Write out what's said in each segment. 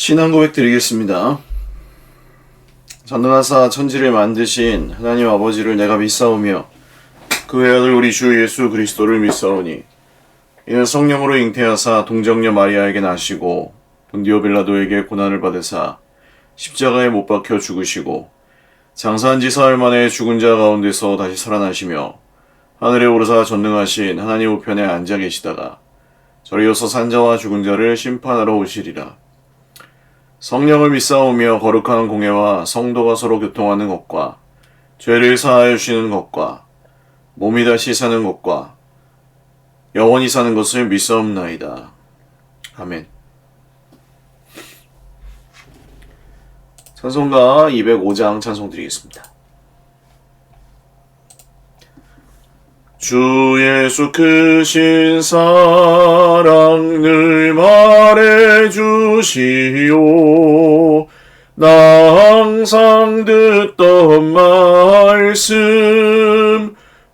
신앙 고백 드리겠습니다. 전능하사 천지를 만드신 하나님 아버지를 내가 믿사오며 그 외아들 우리 주 예수 그리스도를 믿사오니 이는 성령으로 잉태하사 동정녀 마리아에게 나시고 본디오 빌라도에게 고난을 받으사 십자가에 못 박혀 죽으시고 장사한 지 사흘 만에 죽은 자 가운데서 다시 살아나시며 하늘에 오르사 전능하신 하나님 우편에 앉아 계시다가 저리어서 산자와 죽은 자를 심판하러 오시리라. 성령을 믿사오며 거룩한 공예와 성도가 서로 교통하는 것과 죄를 사하여 주시는 것과 몸이 다시 사는 것과 영원히 사는 것을 믿사옵나이다. 아멘. 찬송가 205장 찬송 드리겠습니다. 주 예수 크신 사랑 늘 말해주시오. 나 항상 듣던 말씀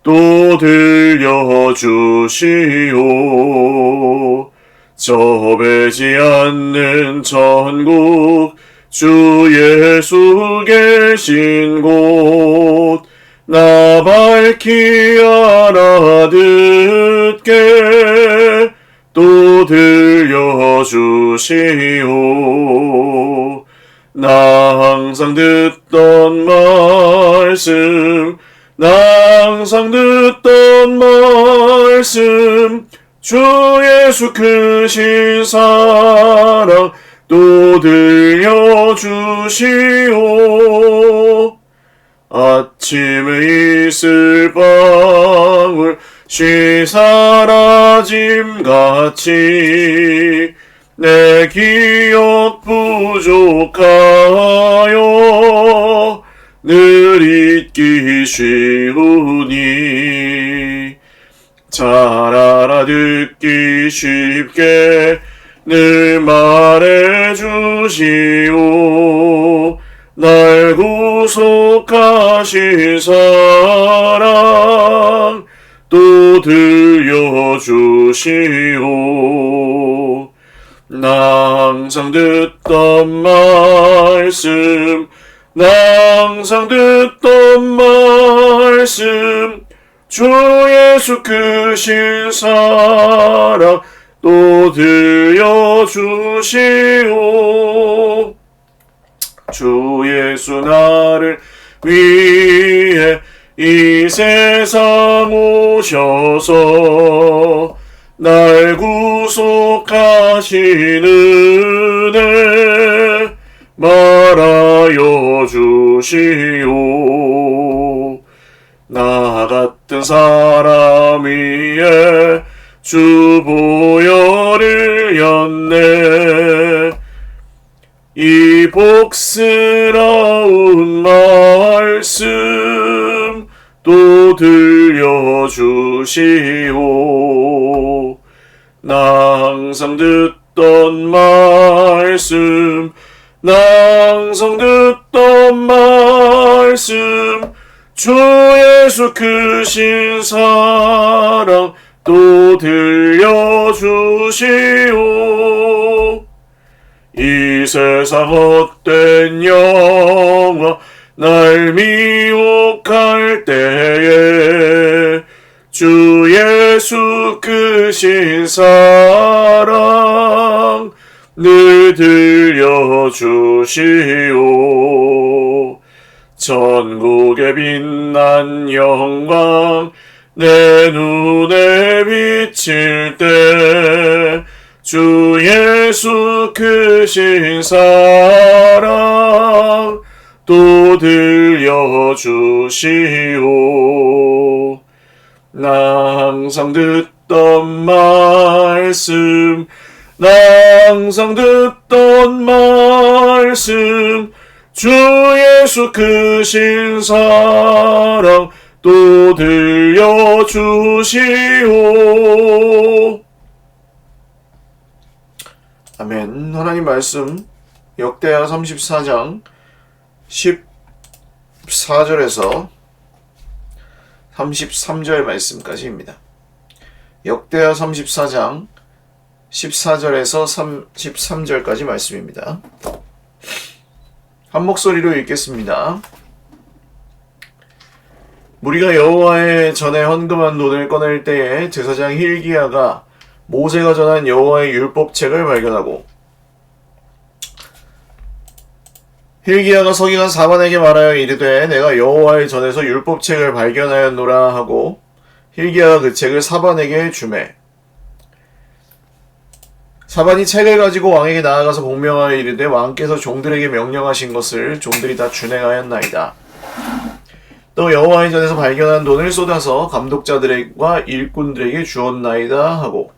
또 들려주시오. 접해지 않는 천국 주 예수 계신 곳 나 밝히 알아듣게 또 들려주시오. 나 항상 듣던 말씀 나 항상 듣던 말씀 주 예수 크신 사랑 또 들려주시오. 아침에 있을 방울 쉬 사라짐같이 내 기억 부족하여 늘 잊기 쉬우니 잘 알아듣기 쉽게 늘 말해주시오. 날 구속하신 사랑 또 들려주시오. 나 항상 듣던 말씀 나 항상 듣던 말씀 주 예수 크신 사랑 또 들려주시오. 주 예수 나를 위해 이 세상 오셔서 날 구속하신 은혜 말하여 주시오. 나 같은 사람 위에 주 보혈을 였네. 이 복스러운 말씀 또 들려주시오. 나 항상 듣던 말씀 나 항상 듣던 말씀 주 예수 크신 사랑 또 들려주시오. 이 세상 헛된 영화 날 미혹할 때에 주 예수 크신 사랑 늘 들려주시오. 천국의 빛난 영광 내 눈에 비칠 때 주 예수 크신 사랑 또 들려주시오. 나 항상 듣던 말씀 나 항상 듣던 말씀 주 예수 크신 사랑 또 들려주시오. 아멘. 하나님 말씀 역대하 34장 14절에서 33절 말씀까지입니다. 역대하 34장 14절에서 13절까지 말씀입니다. 한 목소리로 읽겠습니다. 무리가 여호와의 전에 헌금한 돈을 꺼낼 때에 제사장 hil기야가 모세가 전한 여호와의 율법책을 발견하고 hil기야가 서기관 사반에게 말하여 이르되 내가 여호와의 전에서 율법책을 발견하였노라 하고 hil기야가 그 책을 사반에게 주매 사반이 책을 가지고 왕에게 나아가서 복명하여 이르되 왕께서 종들에게 명령하신 것을 종들이 다 준행하였나이다. 또 여호와의 전에서 발견한 돈을 쏟아서 감독자들과 일꾼들에게 주었나이다 하고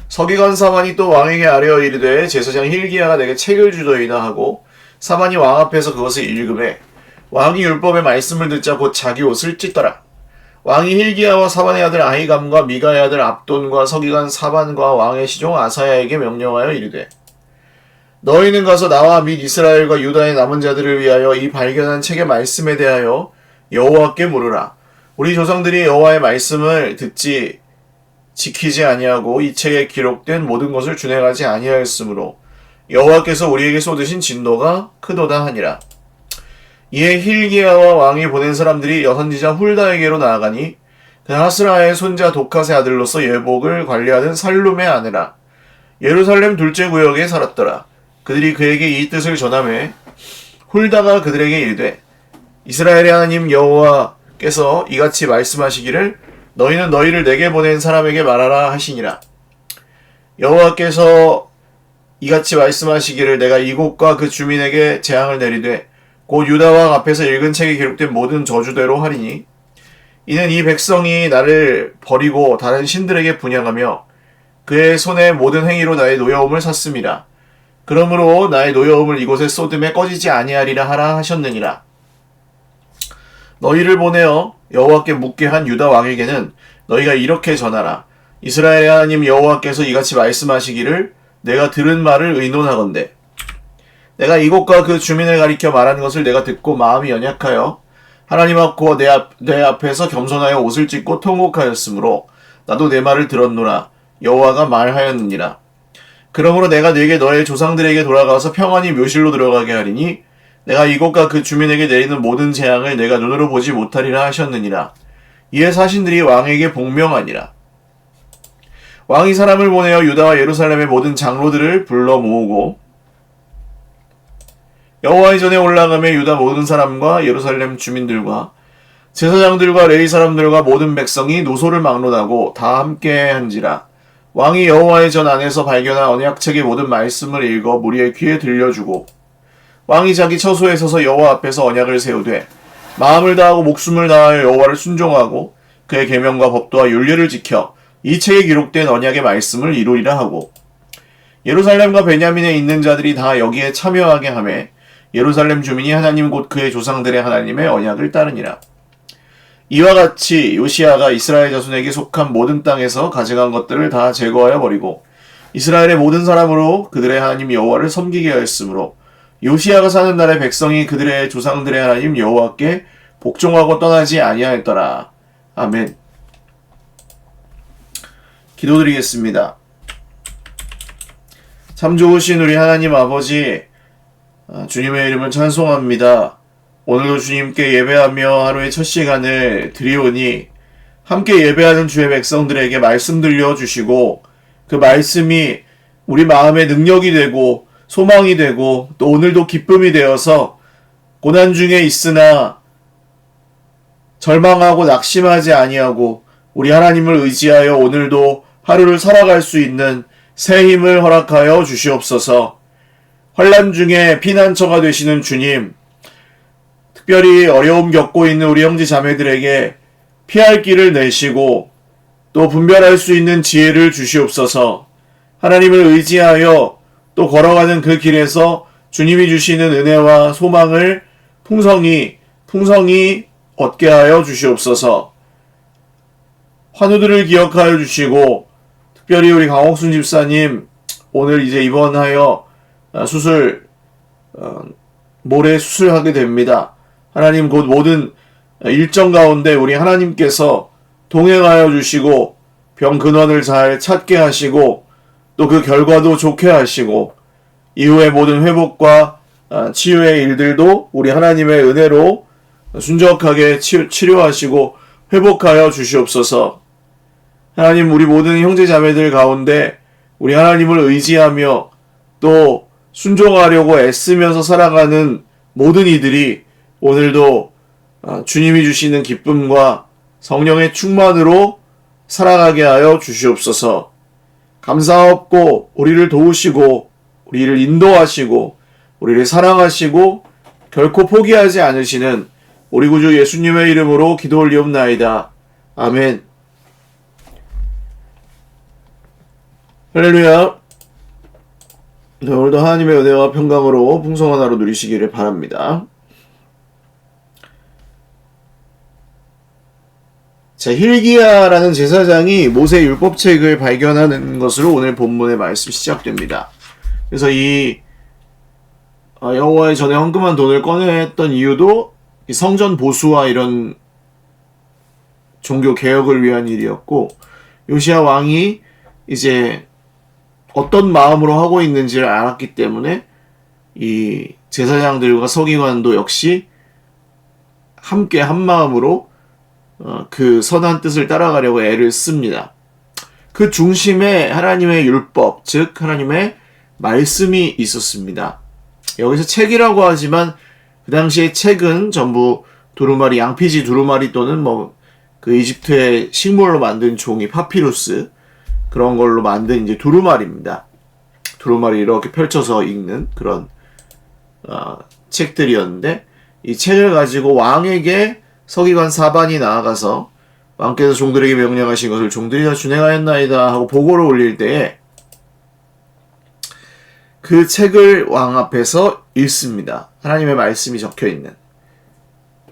서기관 사반이 또 왕에게 아뢰어 이르되 제사장 hil기야가 내게 책을 주더이다 하고 사반이 왕 앞에서 그것을 읽으매 왕이 율법의 말씀을 듣자 곧 자기 옷을 찢더라. 왕이 hil기야와 사반의 아들 아히감과 미가의 아들 압돈과 서기관 사반과 왕의 시종 아사야에게 명령하여 이르되 너희는 가서 나와 및 이스라엘과 유다의 남은 자들을 위하여 이 발견한 책의 말씀에 대하여 여호와께 물으라. 우리 조상들이 여호와의 말씀을 듣지 지키지 아니하고 이 책에 기록된 모든 것을 준행하지 아니하였으므로 여호와께서 우리에게 쏟으신 진노가 크도다 하니라. 이에 hil기야와 왕이 보낸 사람들이 여선지자 훌다에게로 나아가니 그 하스라의 손자 도캇의 아들로서 예복을 관리하는 살룸의 아내라. 예루살렘 둘째 구역에 살았더라. 그들이 그에게 이 뜻을 전하매 훌다가 그들에게 이르되 이스라엘의 하나님 여호와께서 이같이 말씀하시기를 너희는 너희를 내게 보낸 사람에게 말하라 하시니라. 여호와께서 이같이 말씀하시기를 내가 이곳과 그 주민에게 재앙을 내리되 곧 유다 왕 앞에서 읽은 책에 기록된 모든 저주대로 하리니 이는 이 백성이 나를 버리고 다른 신들에게 분향하며 그의 손의 모든 행위로 나의 노여움을 샀음이라. 그러므로 나의 노여움을 이곳에 쏟음에 꺼지지 아니하리라 하라 하셨느니라. 너희를 보내어 여호와께 묻게 한 유다 왕에게는 너희가 이렇게 전하라. 이스라엘의 하나님 여호와께서 이같이 말씀하시기를 내가 들은 말을 의논하건대 내가 이곳과 그 주민을 가리켜 말한 것을 내가 듣고 마음이 연약하여 하나님 앞고 내 앞에서 겸손하여 옷을 찢고 통곡하였으므로 나도 내 말을 들었노라. 여호와가 말하였느니라. 그러므로 내가 네게 너의 조상들에게 돌아가서 평안히 묘실로 들어가게 하리니 내가 이곳과 그 주민에게 내리는 모든 재앙을 내가 눈으로 보지 못하리라 하셨느니라. 이에 사신들이 왕에게 복명하니라. 왕이 사람을 보내어 유다와 예루살렘의 모든 장로들을 불러 모으고 여호와의 전에 올라가며 유다 모든 사람과 예루살렘 주민들과 제사장들과 레위 사람들과 모든 백성이 노소를 막론하고 다 함께 한지라. 왕이 여호와의 전 안에서 발견한 언약책의 모든 말씀을 읽어 무리의 귀에 들려주고 왕이 자기 처소에 서서 여호와 앞에서 언약을 세우되 마음을 다하고 목숨을 다하여 여호와를 순종하고 그의 계명과 법도와 율례를 지켜 이 책에 기록된 언약의 말씀을 이루리라 하고 예루살렘과 베냐민에 있는 자들이 다 여기에 참여하게 하매 예루살렘 주민이 하나님 곧 그의 조상들의 하나님의 언약을 따르니라. 이와 같이 요시야가 이스라엘 자손에게 속한 모든 땅에서 가져간 것들을 다 제거하여 버리고 이스라엘의 모든 사람으로 그들의 하나님 여호와를 섬기게 하였으므로 요시야가 사는 날에 백성이 그들의 조상들의 하나님 여호와께 복종하고 떠나지 아니하였더라. 아멘. 기도드리겠습니다. 참 좋으신 우리 하나님 아버지, 주님의 이름을 찬송합니다. 오늘도 주님께 예배하며 하루의 첫 시간을 드리오니 함께 예배하는 주의 백성들에게 말씀 들려주시고 그 말씀이 우리 마음의 능력이 되고 소망이 되고 또 오늘도 기쁨이 되어서 고난 중에 있으나 절망하고 낙심하지 아니하고 우리 하나님을 의지하여 오늘도 하루를 살아갈 수 있는 새 힘을 허락하여 주시옵소서. 환난 중에 피난처가 되시는 주님, 특별히 어려움 겪고 있는 우리 형제 자매들에게 피할 길을 내시고 또 분별할 수 있는 지혜를 주시옵소서. 하나님을 의지하여 또 걸어가는 그 길에서 주님이 주시는 은혜와 소망을 풍성히 얻게 하여 주시옵소서. 환우들을 기억하여 주시고 특별히 우리 강옥순 집사님 오늘 이제 입원하여 모레 수술하게 됩니다. 하나님 곧 모든 일정 가운데 우리 하나님께서 동행하여 주시고 병 근원을 잘 찾게 하시고 또 그 결과도 좋게 하시고 이후의 모든 회복과 치유의 일들도 우리 하나님의 은혜로 순적하게 치료하시고 회복하여 주시옵소서. 하나님, 우리 모든 형제 자매들 가운데 우리 하나님을 의지하며 또 순종하려고 애쓰면서 살아가는 모든 이들이 오늘도 주님이 주시는 기쁨과 성령의 충만으로 살아가게 하여 주시옵소서. 감사없고 우리를 도우시고 우리를 인도하시고 우리를 사랑하시고 결코 포기하지 않으시는 우리 구주 예수님의 이름으로 기도 올리옵나이다. 아멘. 할렐루야. 오늘도 하나님의 은혜와 평강으로 풍성한 하루 누리시기를 바랍니다. 자, hil기야라는 제사장이 모세 율법책을 발견하는 것으로 오늘 본문의 말씀 시작됩니다. 그래서 이 여호와의 전에 헌금한 돈을 꺼냈던 이유도 이 성전 보수와 이런 종교 개혁을 위한 일이었고, 요시야 왕이 이제 어떤 마음으로 하고 있는지를 알았기 때문에 이 제사장들과 서기관도 역시 함께 한 마음으로 그 선한 뜻을 따라가려고 애를 씁니다. 그 중심에 하나님의 율법, 즉 하나님의 말씀이 있었습니다. 여기서 책이라고 하지만 그 당시에 책은 전부 두루마리, 양피지 두루마리 또는 그 이집트의 식물로 만든 종이 파피루스, 그런 걸로 만든 이제 두루마리입니다. 두루마리 이렇게 펼쳐서 읽는 그런 책들이었는데, 이 책을 가지고 왕에게 서기관 사반이 나아가서 왕께서 종들에게 명령하신 것을 종들이 다 준행하였나이다 하고 보고를 올릴 때에 그 책을 왕 앞에서 읽습니다. 하나님의 말씀이 적혀있는.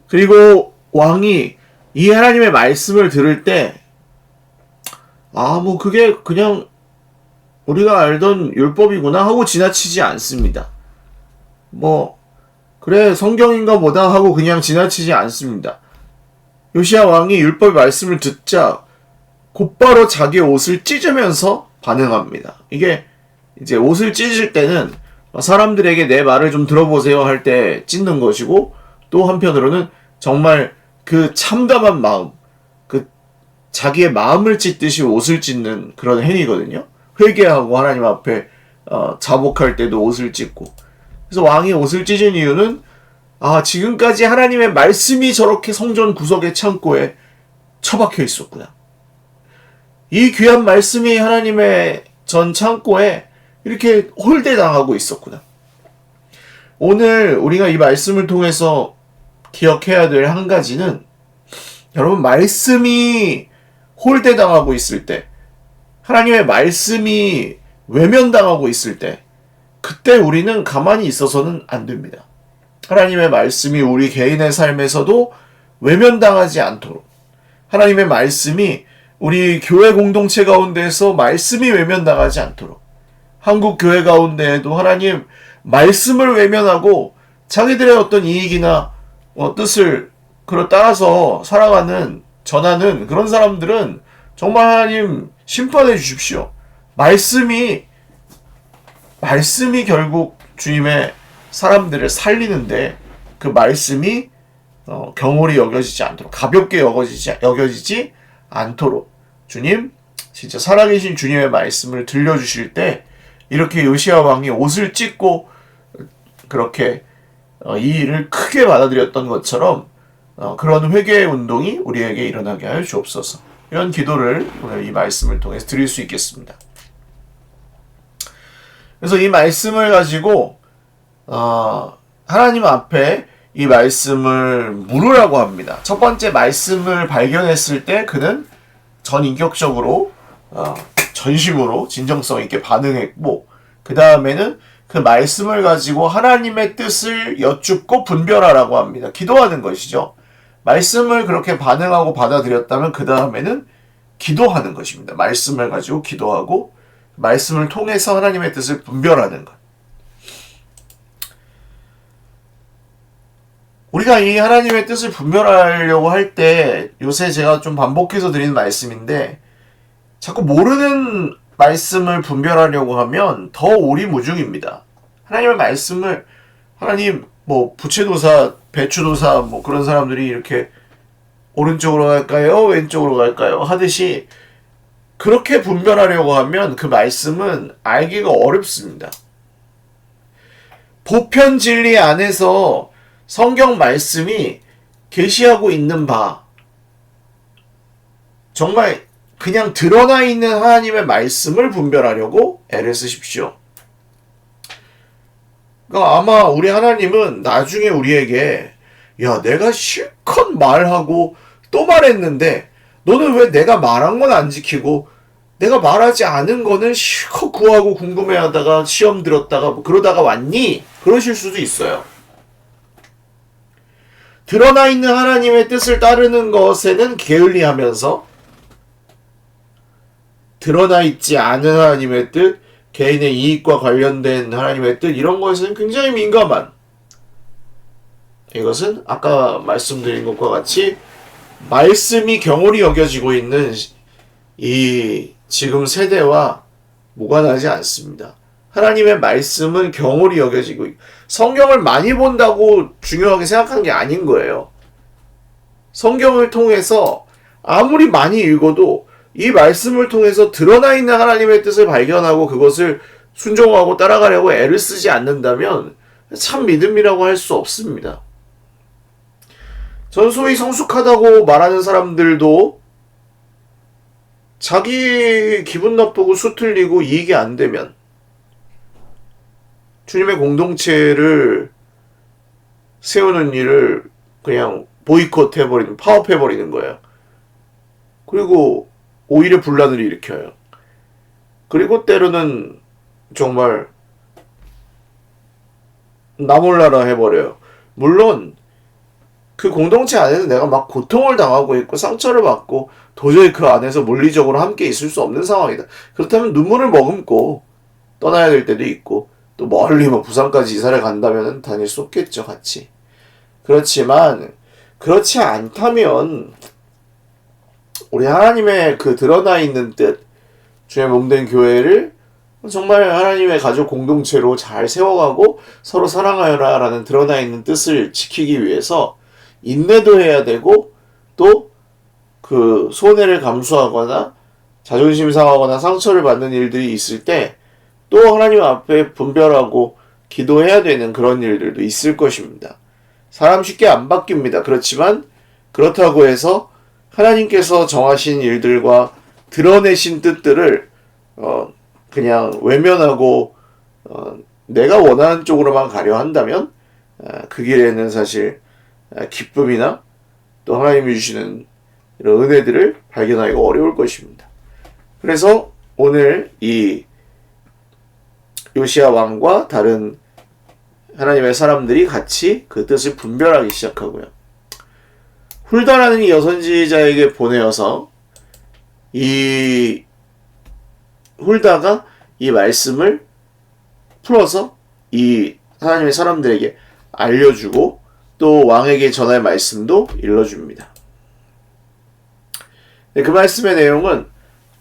그리고 왕이 이 하나님의 말씀을 들을 때 그게 그냥 우리가 알던 율법이구나 하고 지나치지 않습니다. 그래 성경인가 보다 하고 그냥 지나치지 않습니다. 요시야 왕이 율법의 말씀을 듣자 곧바로 자기의 옷을 찢으면서 반응합니다. 이게 이제 옷을 찢을 때는 사람들에게 내 말을 좀 들어보세요 할 때 찢는 것이고, 또 한편으로는 정말 그 참담한 마음, 그 자기의 마음을 찢듯이 옷을 찢는 그런 행위거든요. 회개하고 하나님 앞에 자복할 때도 옷을 찢고. 그래서 왕이 옷을 찢은 이유는 지금까지 하나님의 말씀이 저렇게 성전 구석의 창고에 처박혀 있었구나. 이 귀한 말씀이 하나님의 전 창고에 이렇게 홀대당하고 있었구나. 오늘 우리가 이 말씀을 통해서 기억해야 될 한 가지는, 여러분, 말씀이 홀대당하고 있을 때, 하나님의 말씀이 외면당하고 있을 때, 그때 우리는 가만히 있어서는 안 됩니다. 하나님의 말씀이 우리 개인의 삶에서도 외면당하지 않도록, 하나님의 말씀이 우리 교회 공동체 가운데에서 말씀이 외면당하지 않도록, 한국 교회 가운데에도 하나님 말씀을 외면하고 자기들의 어떤 이익이나 뜻을 따라서 살아가는, 전하는 그런 사람들은 정말 하나님 심판해 주십시오. 말씀이 결국 주님의 사람들을 살리는데, 그 말씀이 경홀히 여겨지지 않도록, 가볍게 여겨지지 않도록 주님, 진짜 살아계신 주님의 말씀을 들려주실 때 이렇게 요시야 왕이 옷을 찢고 그렇게 이 일을 크게 받아들였던 것처럼 그런 회개의 운동이 우리에게 일어나게 하여 주옵소서. 이런 기도를 오늘 이 말씀을 통해서 드릴 수 있겠습니다. 그래서 이 말씀을 가지고 하나님 앞에 이 말씀을 물으라고 합니다. 첫 번째 말씀을 발견했을 때 그는 전인격적으로 전심으로 진정성 있게 반응했고, 그 다음에는 그 말씀을 가지고 하나님의 뜻을 여쭙고 분별하라고 합니다. 기도하는 것이죠. 말씀을 그렇게 반응하고 받아들였다면 그 다음에는 기도하는 것입니다. 말씀을 가지고 기도하고 말씀을 통해서 하나님의 뜻을 분별하는 것. 우리가 이 하나님의 뜻을 분별하려고 할 때 요새 제가 좀 반복해서 드리는 말씀인데, 자꾸 모르는 말씀을 분별하려고 하면 더 오리무중입니다. 하나님의 말씀을 하나님 뭐 부채도사, 배추도사 뭐 그런 사람들이 이렇게 오른쪽으로 갈까요? 왼쪽으로 갈까요? 하듯이 그렇게 분별하려고 하면 그 말씀은 알기가 어렵습니다. 보편 진리 안에서 성경 말씀이 계시하고 있는 바, 정말 그냥 드러나 있는 하나님의 말씀을 분별하려고 애를 쓰십시오. 그러니까 아마 우리 하나님은 나중에 우리에게 야, 내가 실컷 말하고 또 말했는데 너는 왜 내가 말한 건 안 지키고 내가 말하지 않은 거는 실컷 구하고 궁금해하다가 시험 들었다가 뭐 그러다가 왔니? 그러실 수도 있어요. 드러나 있는 하나님의 뜻을 따르는 것에는 게을리하면서 드러나 있지 않은 하나님의 뜻, 개인의 이익과 관련된 하나님의 뜻, 이런 것에는 굉장히 민감한, 이것은 아까 말씀드린 것과 같이 말씀이 경홀히 여겨지고 있는 이 지금 세대와 무관하지 않습니다. 하나님의 말씀은 경홀히 여겨지고 성경을 많이 본다고 중요하게 생각한 게 아닌 거예요. 성경을 통해서 아무리 많이 읽어도 이 말씀을 통해서 드러나 있는 하나님의 뜻을 발견하고 그것을 순종하고 따라가려고 애를 쓰지 않는다면 참 믿음이라고 할 수 없습니다. 전 소위 성숙하다고 말하는 사람들도 자기 기분 나쁘고 수틀리고 이익이 안 되면 주님의 공동체를 세우는 일을 그냥 보이콧 해버리는, 파업해버리는 거예요. 그리고 오히려 분란을 일으켜요. 그리고 때로는 정말 나 몰라라 해버려요. 물론 그 공동체 안에서 내가 막 고통을 당하고 있고 상처를 받고 도저히 그 안에서 물리적으로 함께 있을 수 없는 상황이다. 그렇다면 눈물을 머금고 떠나야 될 때도 있고 또 멀리 뭐 부산까지 이사를 간다면 다닐 수 없겠죠, 같이. 그렇지만 그렇지 않다면 우리 하나님의 그 드러나 있는 뜻, 주의 몸된 교회를 정말 하나님의 가족 공동체로 잘 세워가고 서로 사랑하여라 라는 드러나 있는 뜻을 지키기 위해서 인내도 해야 되고 또 그 손해를 감수하거나 자존심 상하거나 상처를 받는 일들이 있을 때 또 하나님 앞에 분별하고 기도해야 되는 그런 일들도 있을 것입니다. 사람 쉽게 안 바뀝니다. 그렇지만 그렇다고 해서 하나님께서 정하신 일들과 드러내신 뜻들을 그냥 외면하고 내가 원하는 쪽으로만 가려 한다면 그 길에는 사실 기쁨이나 또 하나님이 주시는 이런 은혜들을 발견하기가 어려울 것입니다. 그래서 오늘 이 요시야 왕과 다른 하나님의 사람들이 같이 그 뜻을 분별하기 시작하고요. 훌다라는 이 여선지자에게 보내어서 이 훌다가 이 말씀을 풀어서 이 하나님의 사람들에게 알려주고 또 왕에게 전할 말씀도 일러줍니다. 그 말씀의 내용은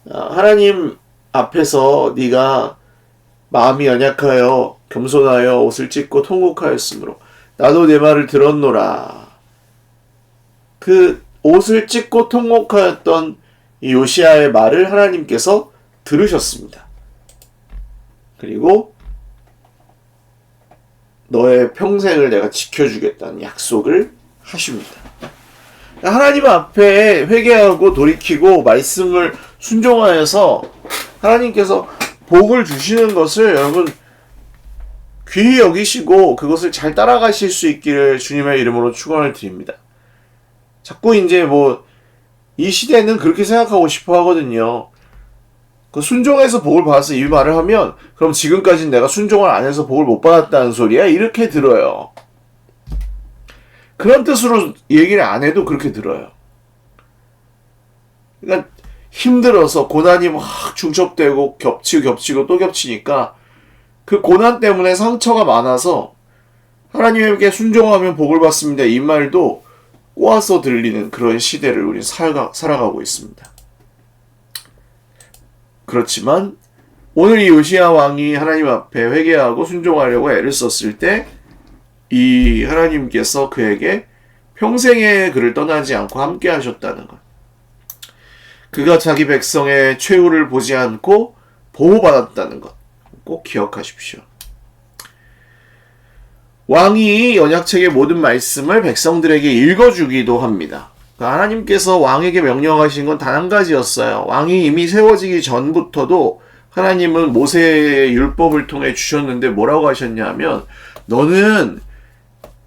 하나님 앞에서 네가 마음이 연약하여 겸손하여 옷을 찢고 통곡하였으므로 나도 내 말을 들었노라. 그 옷을 찢고 통곡하였던 이 요시야의 말을 하나님께서 들으셨습니다. 그리고 너의 평생을 내가 지켜주겠다는 약속을 하십니다. 하나님 앞에 회개하고 돌이키고 말씀을 순종하여서 하나님께서 복을 주시는 것을 여러분 귀히 여기시고 그것을 잘 따라가실 수 있기를 주님의 이름으로 축원을 드립니다. 자꾸 이제 뭐 이 시대는 그렇게 생각하고 싶어 하거든요. 그 순종해서 복을 받아서 이 말을 하면 그럼 지금까지는 내가 순종을 안 해서 복을 못 받았다는 소리야? 이렇게 들어요. 그런 뜻으로 얘기를 안 해도 그렇게 들어요. 그러니까 힘들어서 고난이 막 중첩되고 겹치고 또 겹치니까 그 고난 때문에 상처가 많아서 하나님에게 순종하면 복을 받습니다. 이 말도 꼬아서 들리는 그런 시대를 우리 살아가고 있습니다. 그렇지만 오늘 이 요시야 왕이 하나님 앞에 회개하고 순종하려고 애를 썼을 때 이 하나님께서 그에게 평생의 그를 떠나지 않고 함께 하셨다는 것. 그가 자기 백성의 최후를 보지 않고 보호받았다는 것. 꼭 기억하십시오. 왕이 언약책의 모든 말씀을 백성들에게 읽어주기도 합니다. 하나님께서 왕에게 명령하신 건 단 한 가지였어요. 왕이 이미 세워지기 전부터도 하나님은 모세의 율법을 통해 주셨는데 뭐라고 하셨냐면 너는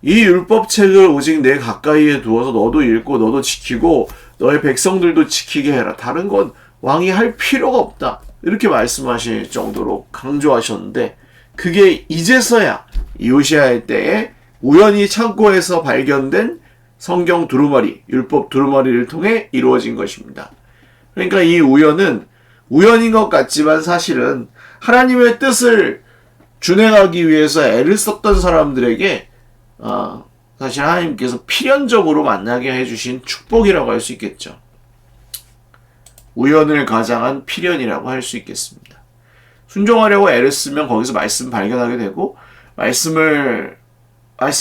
이 율법책을 오직 내 가까이에 두어서 너도 읽고 너도 지키고 너의 백성들도 지키게 해라. 다른 건 왕이 할 필요가 없다. 이렇게 말씀하실 정도로 강조하셨는데 그게 이제서야 요시야의 때에 우연히 창고에서 발견된 성경 두루마리, 율법 두루마리를 통해 이루어진 것입니다. 그러니까 이 우연은 우연인 것 같지만 사실은 하나님의 뜻을 준행하기 위해서 애를 썼던 사람들에게 사실 하나님께서 필연적으로 만나게 해주신 축복이라고 할 수 있겠죠. 우연을 가장한 필연이라고 할 수 있겠습니다. 순종하려고 애를 쓰면 거기서 말씀 발견하게 되고 말씀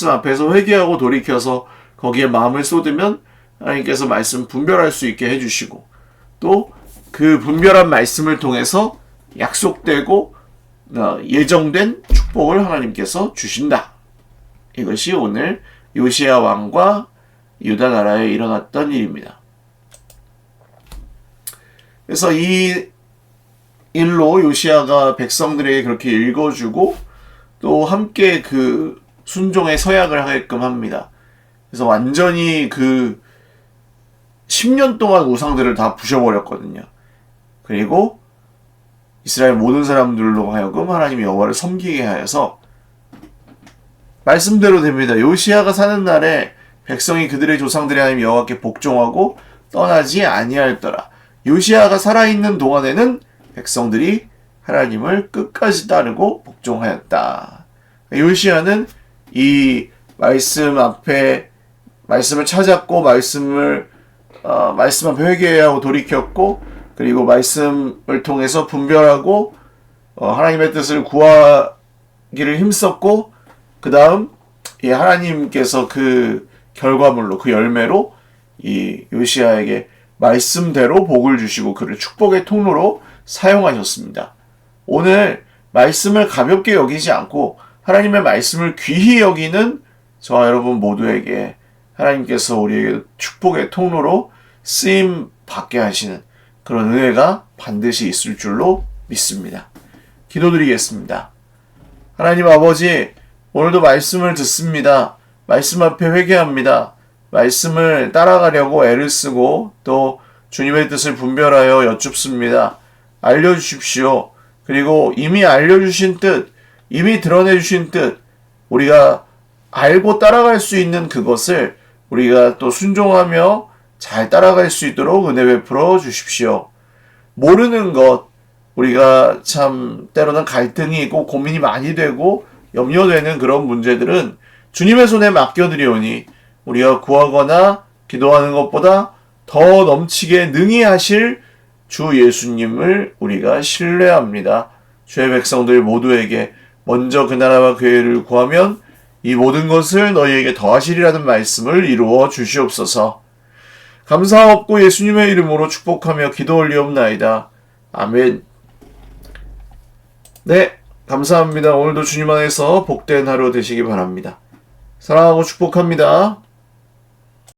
앞에서 회개하고 돌이켜서 거기에 마음을 쏟으면 하나님께서 말씀 분별할 수 있게 해주시고 또 그 분별한 말씀을 통해서 약속되고 예정된 축복을 하나님께서 주신다. 이것이 오늘 요시야 왕과 유다 나라에 일어났던 일입니다. 그래서 이 일로 요시야가 백성들에게 그렇게 읽어주고 또 함께 그 순종의 서약을 하게끔 합니다. 그래서 완전히 그 10년 동안 우상들을 다 부셔버렸거든요. 그리고 이스라엘 모든 사람들로 하여금 하나님 여호와를 섬기게 하여서 말씀대로 됩니다. 요시야가 사는 날에 백성이 그들의 조상들의 하나님 여호와께 복종하고 떠나지 아니하였더라. 요시야가 살아있는 동안에는 백성들이 하나님을 끝까지 따르고 복종하였다. 요시야는 이 말씀 앞에 말씀을 찾았고 말씀 앞에 회개하고 돌이켰고 그리고 말씀을 통해서 분별하고 하나님의 뜻을 구하기를 힘썼고 그 다음 하나님께서 그 결과물로 그 열매로 이 요시야에게 말씀대로 복을 주시고 그를 축복의 통로로 사용하셨습니다. 오늘 말씀을 가볍게 여기지 않고 하나님의 말씀을 귀히 여기는 저와 여러분 모두에게 하나님께서 우리에게 축복의 통로로 쓰임 받게 하시는 그런 은혜가 반드시 있을 줄로 믿습니다. 기도드리겠습니다. 하나님 아버지, 오늘도 말씀을 듣습니다. 말씀 앞에 회개합니다. 말씀을 따라가려고 애를 쓰고 또 주님의 뜻을 분별하여 여쭙습니다. 알려주십시오. 그리고 이미 알려주신 뜻, 이미 드러내주신 뜻, 우리가 알고 따라갈 수 있는 그것을 우리가 또 순종하며 잘 따라갈 수 있도록 은혜 베풀어 주십시오. 모르는 것, 우리가 참 때로는 갈등이 있고 고민이 많이 되고 염려되는 그런 문제들은 주님의 손에 맡겨드리오니 우리가 구하거나 기도하는 것보다 더 넘치게 능히 하실 주 예수님을 우리가 신뢰합니다. 주의 백성들 모두에게 먼저 그 나라와 그 의를 구하면 이 모든 것을 너희에게 더하시리라는 말씀을 이루어 주시옵소서. 감사하옵고 예수님의 이름으로 축복하며 기도 올리옵나이다. 아멘. 네, 감사합니다. 오늘도 주님 안에서 복된 하루 되시기 바랍니다. 사랑하고 축복합니다.